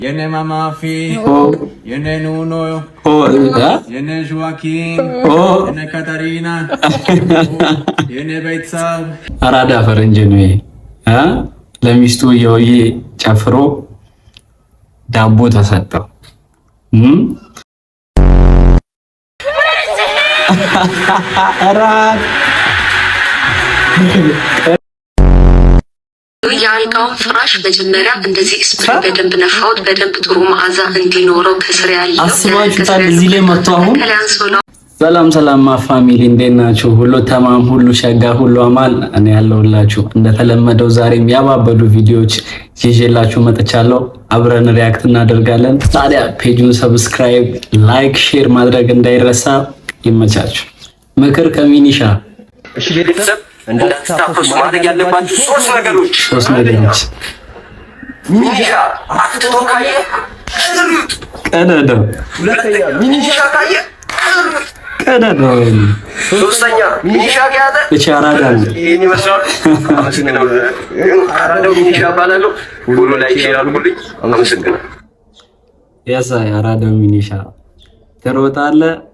Yene Mamafi, Yene Nuno, Yene Joaquin, Yene Katarina, Yene Beitzab. አራዳ ፈረንጅ ነው ለሚስቱ የውዬ ጨፍሮ ዳቦ ተሰጠው። አራት የአልጋውን ፍራሽ መጀመሪያ እንደዚህ ስፕሬይ በደንብ ነፋውት፣ በደንብ ጥሩ መዓዛ እንዲኖረው ከስር ያለው አስባችሁታል። እዚህ ላይ መጥቶ አሁን ሰላም ሰላም ፋሚሊ እንዴት ናችሁ? ሁሉ ተማም፣ ሁሉ ሸጋ፣ ሁሉ አማን። እኔ ያለሁላችሁ እንደተለመደው ዛሬም ያባበሉ ቪዲዮዎች ይዤላችሁ መጥቻለሁ። አብረን ሪያክት እናደርጋለን። ታዲያ ፔጁን ሰብስክራይብ፣ ላይክ፣ ሼር ማድረግ እንዳይረሳ። ይመቻችሁ። ምክር ከሚኒሻ። እሺ ቤተሰብ እንዳትታፈሱ ማድረግ ያለባችሁ ሶስት ነገሮች ሚኒሻ አትቶ ካየ ቀደደው፣ ሁለተኛ ሚኒሻ ካየ ቀደደው፣ ሶስተኛ ሚኒሻ ካያተ እቻራዳ ይሄን ይመስላል። አመሰግናለሁ። አራዳው ሚኒሻ ባላለው ሁሉ ላይ ሼር አድርጉልኝ። አመሰግናለሁ። ያሳ አራዳው ሚኒሻ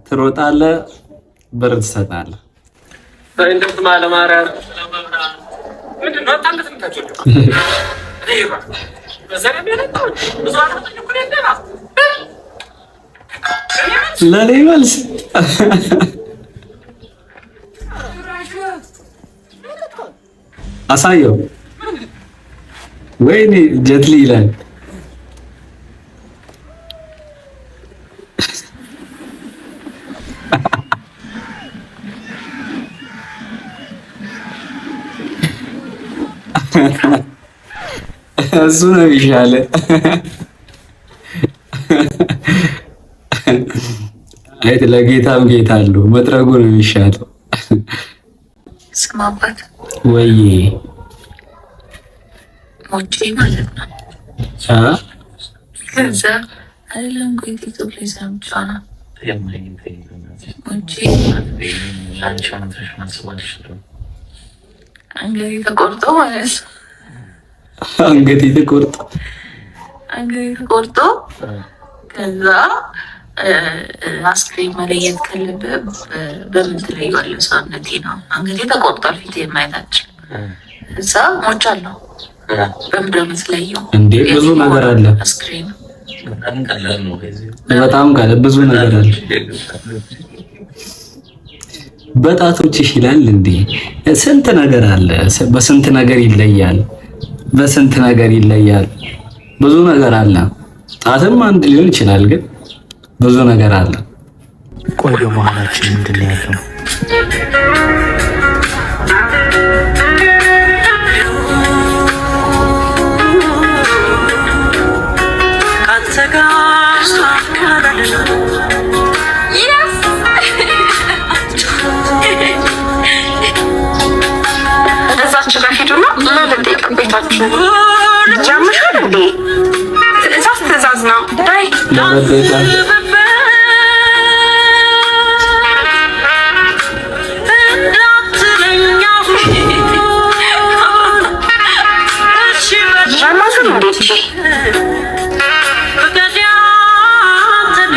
ትሮጣለህ ብር ትሰጣለህ። እንደት ማለማራር ምንድነው? ታንተስ ምታችሁ አይባ በሰላም ያለቀው ብዙ አራተኛ እኮ እንደና ለኔ መልስ አሳየው። ወይኔ ጀትሊ ይላል። እሱ ነው ይሻለ። አይት ለጌታም ጌታ አለው። መጥረጉ ነው የሚሻለው። ስማባት ወይ ሞጪ ማለት ነው። ከዛ አይደለም ቆይቶ ለዛም ጫና ሞጪ አንገቴ ተቆርጦ ማለት ነው። አንገቴ ተቆርጦ ከዛ አስክሬን መለየት ካለብህ በምን ትለየዋለህ? ሰውነቴ ነው አንገቴ ተቆርጧል፣ ፊቴ የማይታችል እዛ ሞቻለሁ። በምን የምትለየው እንዴ? ብዙ ነገር አለ። አስክሬን በጣም ካለ ብዙ ነገር አለ። በጣቶችሽ ይላል እንዴ? ስንት ነገር አለ። በስንት ነገር ይለያል። ብዙ ነገር አለ። ጣትም አንድ ሊሆን ይችላል፣ ግን ብዙ ነገር አለ። ቆይ በመሀላችን ምንድን ነው ያለው? እዛችሁ ጋር ሄዱና ለልጠይቅ ቤታችሁ ጃምሻል እንዴ? ትእዛዝ ነው ዳይ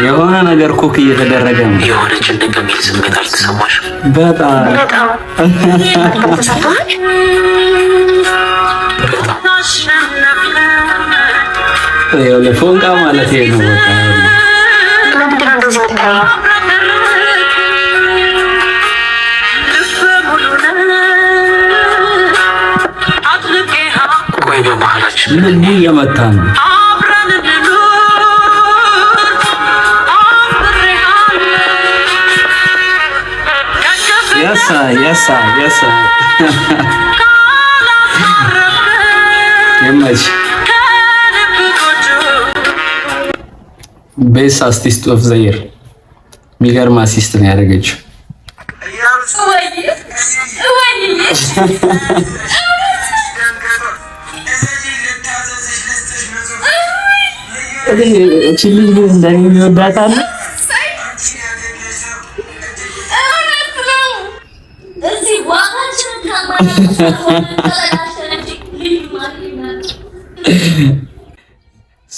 የሆነ ነገር ኩክ እየተደረገ ነው። የሆነ ጭንቅ የሚል ስሜት አልተሰማሽም? በጣም ፎንቃ ማለት ይሄ ነው። በቃ ቆይ በመሀላችን ምን እየመታ ነው? የሳ የማይሽ ቤስ አርቲስት ኦፍ ዘ ይር የሚገርም አሲስት ነው ያደረገችው። እቺ ልጅ እንደኔ ይወዳታል።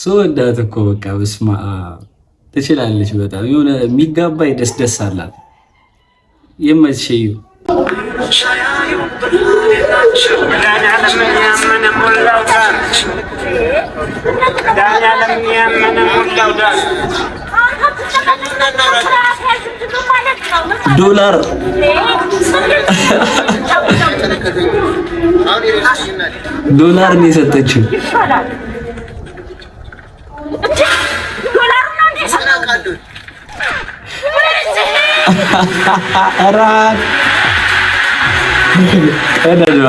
ስወዳት እኮ በቃ በስማ ትችላለች በጣም የሆነ የሚጋባይ ደስ አላት። ይመችሽ ዶላር ነው የሰጠችው።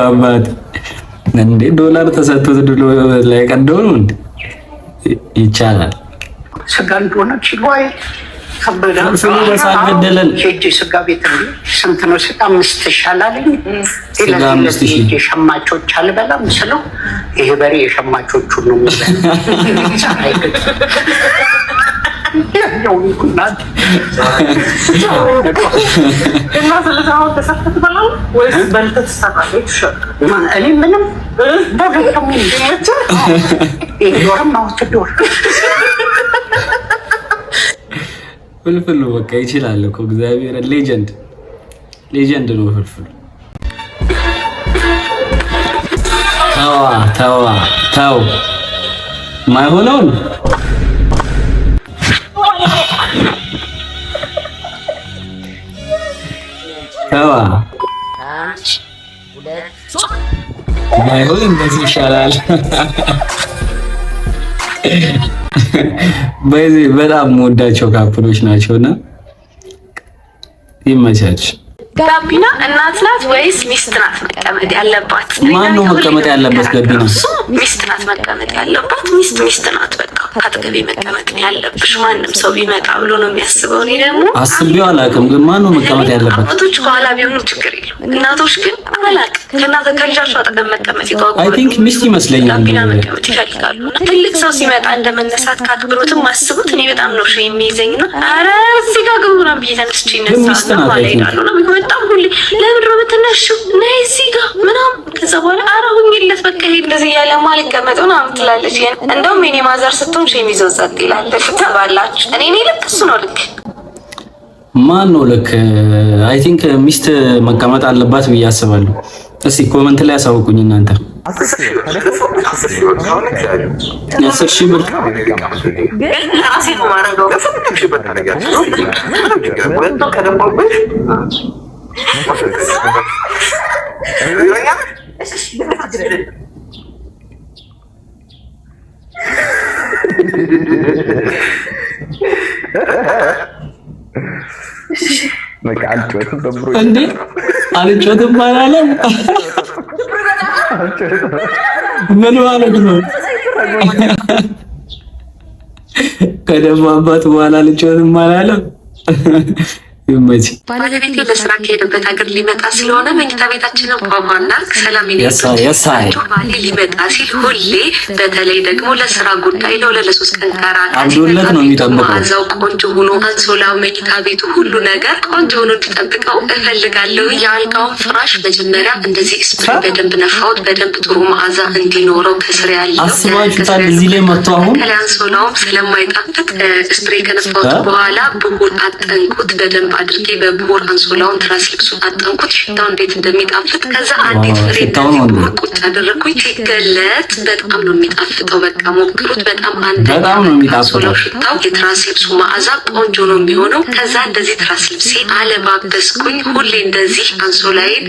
አባት እንዴ ዶላር ተሰጥቶት ላይ ቀደው ነው እንዴ? ይቻላል። ስጋ እንደሆነ ችሏይ ከበደ ገደለን ስጋ ቤት እንዴ ስንት ነው? ስጋ 5000 አላለኝ። ስጋ 5000 የሸማቾች አልበላም ስለው ይሄ በሬ የሸማቾቹ ነው ፍልፍሉ በቃ ይችላል እኮ እግዚአብሔር ሌጀንድ ነው ፍልፍሉ። ተው ማይሆነውን ባይሆን እንደዚህ ይሻላል። በዚህ በጣም ወዳቸው ካፕሎች ናቸውና ይመቻች። ጋቢና እናት ናት ወይስ ሚስት ናት መቀመጥ ያለባት? ማን ነው መቀመጥ ያለበት? ጋቢና ሚስት ናት መቀመጥ ያለባት። ሚስት ናት በቃ አጠገቤ መቀመጥ ያለብሽ። ማንም ሰው ቢመጣ ብሎ ነው የሚያስበው። እኔ ደግሞ አስቤው አላውቅም፣ ግን ማን ነው መቀመጥ ያለበት? አባቶች ከኋላ ቢሆኑ ችግር የለውም። እናቶች ግን አላውቅም ከእናተ ከልጃቸው አጠገብ መቀመጥ ይጓጓሉ። አይ ቲንክ ሚስት ይመስለኛል ጋቢና መቀመጥ ይፈልጋሉ። ትልቅ ሰው ሲመጣ እንደመነሳት ካክብሮትም ማስቡት። እኔ በጣም ነው የሚይዘኝ ነው። ኧረ እዚህ ጋር ግቡ ነው ብዬ ተነስቼ ይነሳሉ ማለት ነው። በጣም ሁሌ ለምን ነው የምትነሺው? ነይ እዚህ ጋር ምናምን። ከዛ በኋላ ኧረ ሁኚለት በቃ ይሄ እንደዚህ እያለ ማልቀመጥ ምናምን ትላለች። እንደውም የኔ ማዘር ስትሆን ሸሚዞ ጸጥ ይላል ተባላችሁ። እኔ ልክ እሱ ነው ልክ። ማን ነው ልክ? አይ ቲንክ ሚስት መቀመጥ አለባት ብዬ አስባለሁ። እስኪ ኮመንት ላይ አሳውቁኝ እናንተ። 10,000 ብር ግን ራሴ ነው ማረገው። እንዴ አልጮትም አላለም። ምን ማለት ነው? ከደማባት በኋላ አልጮትም አላለም። ይመች ባለቤቴ ለስራ ከሄደበት ሀገር ሊመጣ ስለሆነ መኝታ ቤታችንን ቋቋና ሰላም ባሌ ሊመጣ ሲል ሁሌ በተለይ ደግሞ ለስራ ጉዳይ ለ2-3 ቀን አብዶለት ነው የሚጠብቀው። መዓዛው ቆንጆ ሆኖ አንሶላው፣ መኝታ ቤቱ ሁሉ ነገር ቆንጆ ሆኖ እንዲጠብቀው እፈልጋለሁ። የአልጋውን ፍራሽ መጀመሪያ እንደዚህ ስፕሬይ በደንብ ነፋውት፣ በደንብ ጥሩ መዓዛ እንዲኖረው ከስር ያለው አስባችሁታል። እዚህ ላይ መጥቶ አሁን አንሶላውም ስለማይጣፍጥ ስፕሬይ ከነፋውት በኋላ ብጉር አጠንኩት በደንብ አድርጌ በቡር አንሶላውን ትራስ ልብሱን አጠንኩት። ሽታው እንዴት እንደሚጣፍጥ ከዛ አንዲት ፍሬ ቡር ቁጭ አደረኩኝ። ሲገለጥ በጣም ነው የሚጣፍጠው። በቃ ሞክሩት። በጣም አንሶላው ሽታው፣ የትራስ ልብሱ መዓዛ ቆንጆ ነው የሚሆነው። ከዛ እንደዚህ ትራስ ልብሴ አለባበስኩኝ። ሁሌ እንደዚህ አንሶላዬን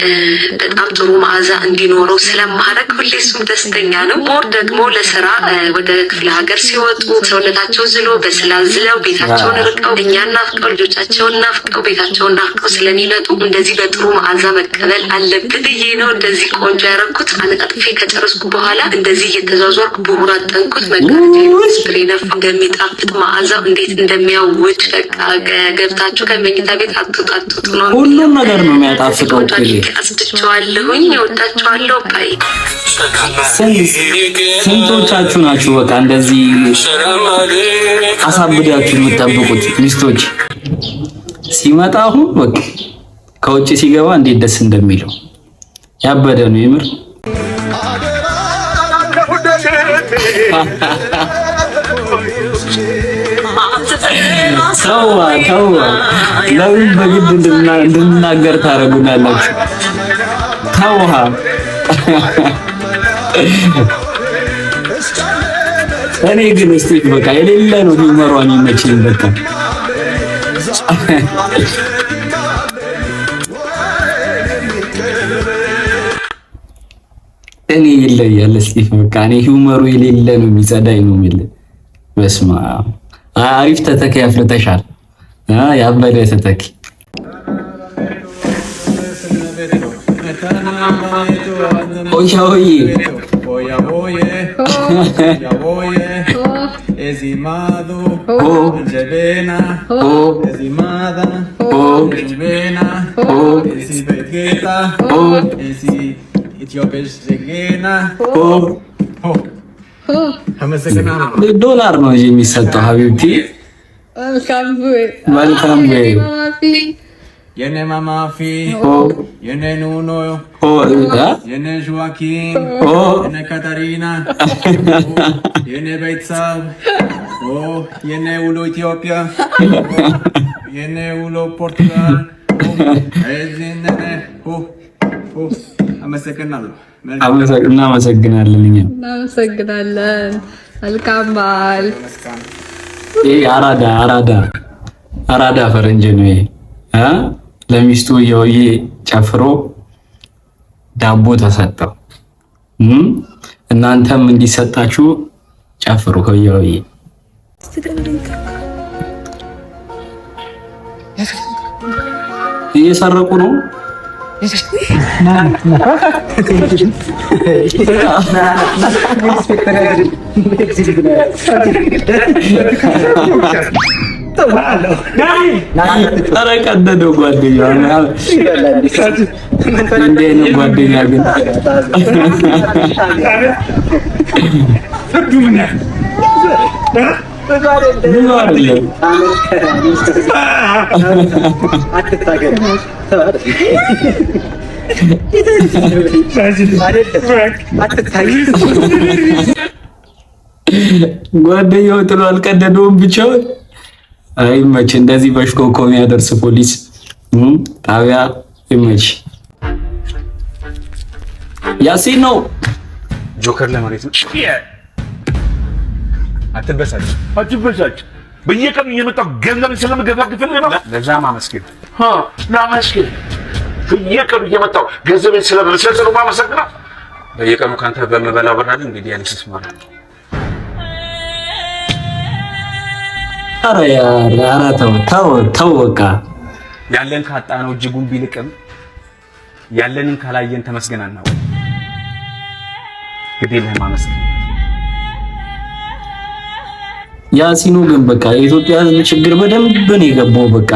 በጣም ጥሩ መዓዛ እንዲኖረው ስለማድረግ ሁሌ እሱም ደስተኛ ነው። ሞር ደግሞ ለስራ ወደ ክፍለ ሀገር ሲወጡ ሰውነታቸው ዝሎ በስላዝለው ቤታቸውን ርቀው እኛን ናፍቀው ልጆቻቸውን ናፍቀው ቤታቸውን ናፍቀው ስለሚመጡ እንደዚህ በጥሩ መዓዛ መቀበል አለብን ብዬ ነው እንደዚህ ቆንጆ ያደረኩት። አነጣጥፌ ከጨረስኩ በኋላ እንደዚህ እየተዟዟርኩ ብሁር አጠንኩት። መጋረጃ ስፕሬ ነፋ። እንደሚጣፍጥ መዓዛው እንዴት እንደሚያውድ በቃ ገብታችሁ ከመኝታ ቤት አትጣጡት ነው። ሁሉም ነገር ነው የሚያጣፍጠው። አስድቸዋለሁኝ። እወዳቸዋለሁ። ባይ ስንቶቻችሁ ናችሁ በቃ እንደዚህ አሳብዳችሁ የምትጠብቁት? ሚስቶች ሲመጣ አሁን በቃ ከውጭ ሲገባ እንዴት ደስ እንደሚለው ያበደ ነው የምር። ተው ለምን በግድ እንድናገር ታደርጉናላችሁ? ተውሃ እኔ ግን እስቲ በቃ የሌለ ነው ሂውመሯን ይመችኝ በቃ እኔ ይለያል እስቲ በቃ እኔ ሂውመሩ የሌለ ነው የሚጸዳኝ ነው የሚል በስማ አሪፍ ተተኪ አፍልተሻል ያበደ ተተኪ ኦያ Esimado, Jebena, Esimada, Jebena, Esibegeta, Ethiopia Zegena. ዶላር ነው የሚሰጠው ሀቢብቲ መልካም ወይ Yene mama fi, yene nuno, yene Joaquin, yene Katarina, yene Beitsav, yene ulo Ethiopia, yene ulo Portugal, አመሰግናለሁ። እናመሰግናለን። እናመሰግናለን። መልካም በዓል። ይሄ አራዳ ፈረንጅ ነው ይሄ ለሚስቱ የውዬ ጨፍሮ ዳቦ ተሰጠው። እናንተም እንዲሰጣችሁ ጨፍሩ። ከየውዬ እየሰረቁ ነው። ኧረ ቀደደው ጓደኛው እንዴ ነው ጓደኛ ግን ጓደኛው ጥሎ አልቀደደውም ብቻውን። አይመች እንደዚህ በሽኮኮ የሚያደርስ ፖሊስ ጣቢያ ይመች። ያሲን ነው ጆከር ለማለት ነው። አትበሳጭ። በየቀኑ እየመጣሁ ገንዘብ ስለምገፋግፍልህ ነው። ለዛ ማመስገን ማመስገን በየቀኑ እየመጣሁ ገንዘብ ስለምሰጥህ ማመሰግነው። በየቀኑ ካንተ በመበላው ብር አይደል እንግዲህ ያንተስ ማለት ኧረ ተው በቃ ያለን ካጣ ነው እጅጉን ቢልቅም ያለንን ካላየን ተመስገናና ግዴለህ ማመስገን። ያሲኑ ግን በቃ የኢትዮጵያ ሕዝብ ችግር በደንብ ነው የገባው። በቃ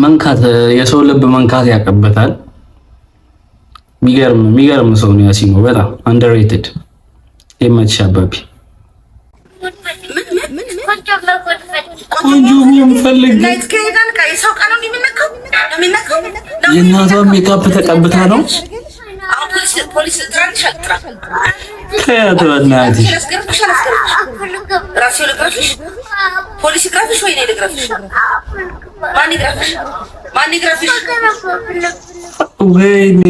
መንካት የሰው ልብ መንካት ያቀበታል። የሚገርም ሰው ነው ያሲኑ። በጣም አንደርሬትድ የመች አባቢ ቆንጆ የሚፈልግ የእናቷን ሜካፕ ተቀብታ ነው ከያት በእናትሽ ወይኔ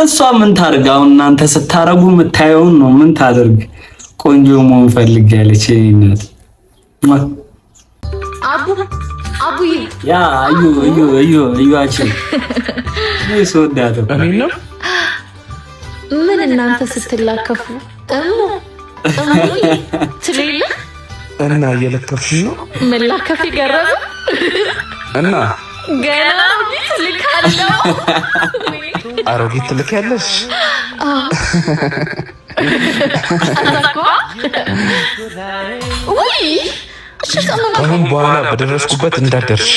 እሷ ምን ታርግ? አሁን እናንተ ስታረጉ የምታየውን ነው። ምን ታደርግ? ቆንጆ መሆን ፈልጋለች እናት አቡዬ ያ አዩአችን ሰውዳት ነው። ምን እናንተ ስትላከፉ ትሌለ እና እየለከፍሽ ነው። መላከፍ ይገረም እና ገና ልካለው አሮጊት ትልኪያለሽ። አሁን በኋላ በደረስኩበት እንዳደርሽ።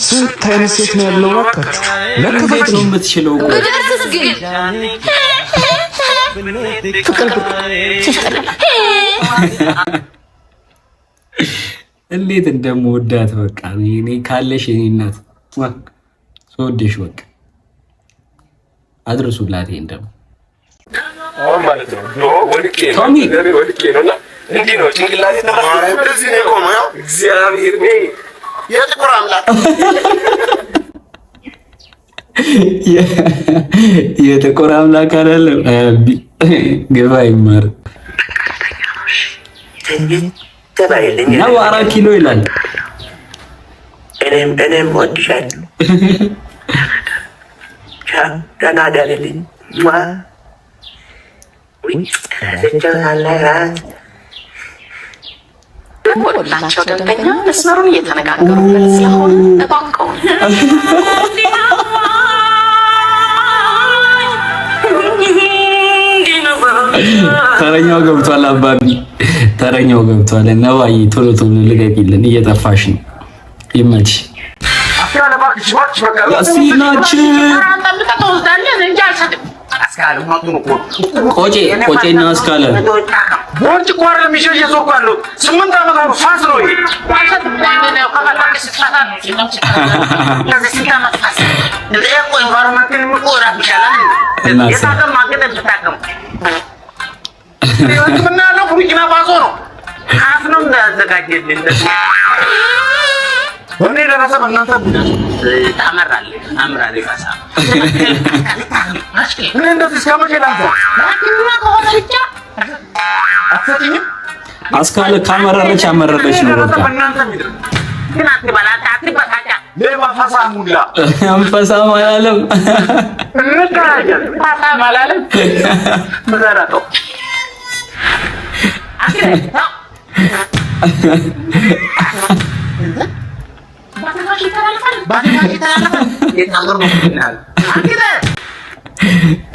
ስንት አይነት ሴት ነው ያለው? እባካችሁ ለከፈት ነው የምትችለው። በደርስስ ግን ፍቅር እንዴት እንደምወዳት በቃ እኔ ካለሽ የኔ እናት ስወድሽ በቃ አድርሱላት። ይሄን ደግሞ አሁን ማለት ነው ወልቄ ነውና እንዲህ ነው ጭንቅላቴ ተባለ። እዚህ ነው ቆመው እግዚአብሔር ነው የጥቁር አምላክ የጥቁር አምላክ አይደለም። ግባ ይማር ነው 4 ኪሎ ይላል። እኔም ወድሻለሁ። ደህና ደርልኝ። ወላቸው ደንበኛ መስመሩን እየተነጋገሩበት ስለሆነ እባክዎ ተረኛው ገብቷል። አባቢ ተረኛው ገብቷል። ነዋይ ቶሎ ቶሎ ልቀቂልን፣ እየጠፋሽ ነው። ይመችሽ። ቆጬና አስካለ ወርጭ ቋር ለሚሸሽ የሶኳሉ 8 ዓመት ነው ፋስ ነው ይሄ ምናለው ቡርኪና ፋሶ ነው ካፍ ነው እንዳዘጋጀልን ወኔ ደረሰ በእናንተ ታመራለህ ፋሳ ምን እንደዚህ እስከመቼ ላንተ አትሰጥኝም? አስካለ ካመረረች አመረረች ነው በቃ። ግን አትበላታ አትበታታ ሌባ ፋሳ ሙላ አንፈሳ ማላለም እንገናኛለን። ፋሳ ማላለም ምዘራቶ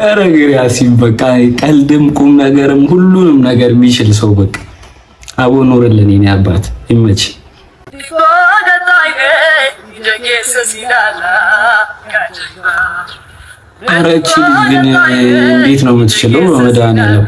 ኧረ ግን ያሲን በቃ ቀልድም ቁም ነገርም ሁሉንም ነገር የሚችል ሰው በቃ አቦ ኖርልን የኔ አባት ይመች። ኧረ እቺ ግን እንዴት ነው የምትችለው? በመድኃኒዓለም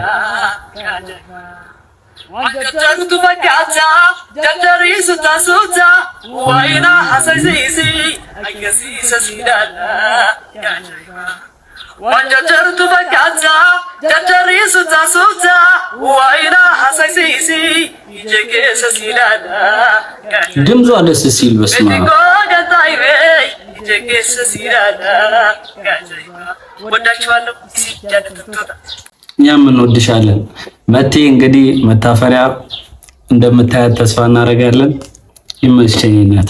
ድምጿ ደስ ሲል በስማ እኛም እንወድሻለን። መቴ እንግዲህ መታፈሪያ እንደምታያት ተስፋ እናደርጋለን። ይመችኝ እናት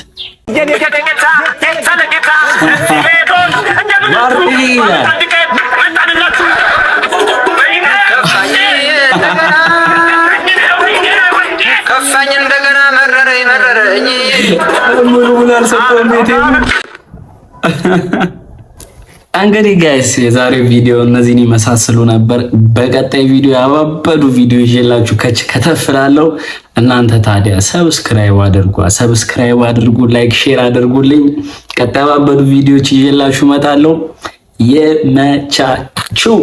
ከፋኝ እንደገና መረረኝ ሙሉ አልሰጠውም። እንግዲህ ጋይስ የዛሬው ቪዲዮ እነዚህን ይመሳስሉ ነበር። በቀጣይ ቪዲዮ ያባበዱ ቪዲዮ ይዤላችሁ ከተፍላለሁ። እናንተ ታዲያ ሰብስክራይብ አድርጉ፣ ላይክ ሼር አድርጉልኝ። ቀጣይ ያባበዱ ቪዲዮዎች ይዤላችሁ እመጣለሁ። የመቻችሁ